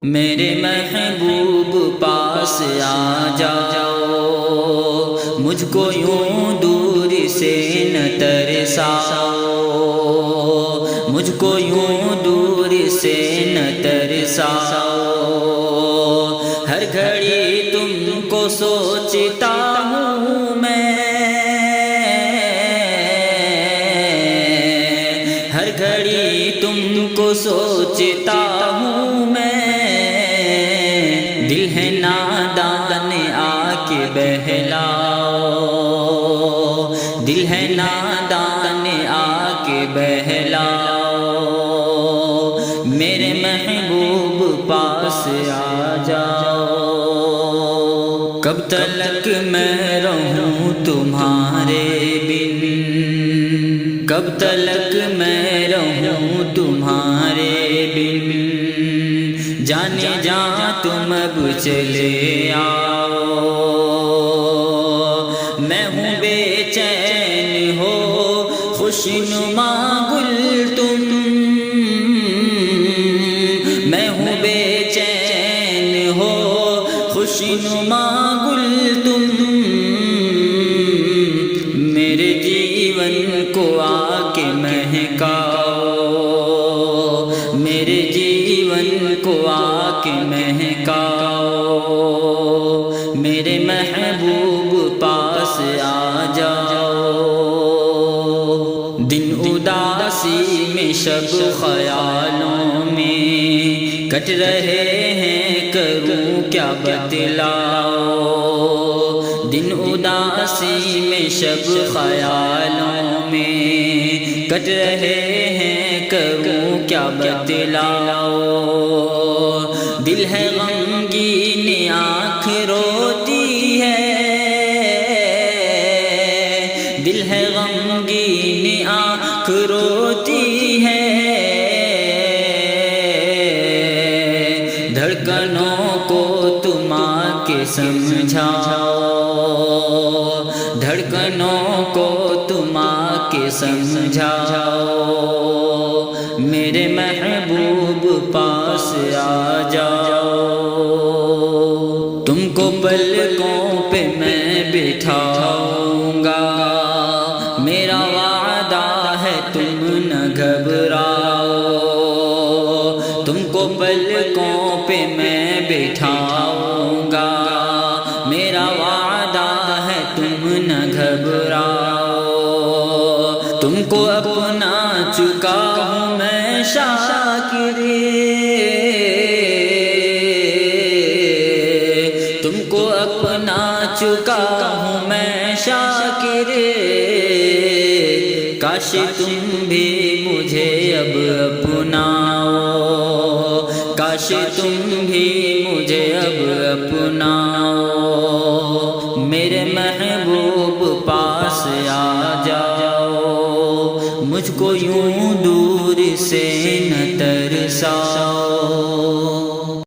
میرے محبوب پاس آ جاؤ، مجھ کو یوں دور سے نہ ترساؤ، مجھ کو یوں دور سے نہ ترساؤ، ہر گھڑی تم کو سوچتا ہوں میں، ہر گھڑی تم کو سوچتا ہوں میں، دل ہے نادان آ کے بہلاؤ، دل ہے نادان آ کے بہلاؤ، میرے محبوب پاس آ جاؤ، کب تلک میں رہوں تمہارے بن، کب تلک میں رہوں تمہارے بن، جانے جہاں تم اب چلے آؤ، میں ہوں بے چین ہو خوشنما گل تم، میں ہوں بے چین ہو خوشنما گل تم، میرے جیون کو آ کے مہکاؤ، میرے جیون کو آ کے مہکاؤ، میرے محبوب پاس آ جاؤ، دن اداسی میں شب خیالوں میں کٹ رہے ہیں، کروں کیا بتلاؤ، دن اداسی میں شب خیالوں میں کٹ رہے ہیں، کروں کیا بتلاؤ، دل ہے غمگین آنکھ روتی ہے، دل ہے غمگین آنکھ روتی ہے، دھڑکنوں کو تم آ کے سمجھاؤ، دھڑکنوں کو تم آ کے سمجھاؤ، میرے محبوب پاس آ جاؤ، تم کو پلکوں پہ میں بٹھاؤں گا، میرا وعدہ ہے تم نہ گھبراؤ، تم کو پلکوں پہ میں بٹھاؤں گا، میرا وعدہ ہے تم نہ گھبراؤ، تم کو اپنا چکا ہوں میں شاکر، تم کو اپنا چکا ہوں میں شاکر، کاش تم بھی مجھے اب اپناؤ، کاش تم بھی مجھے اب اپناؤ، میرے محبوب پاس آ جاؤ، مجھ کو یوں دور سے نہ ترساؤ۔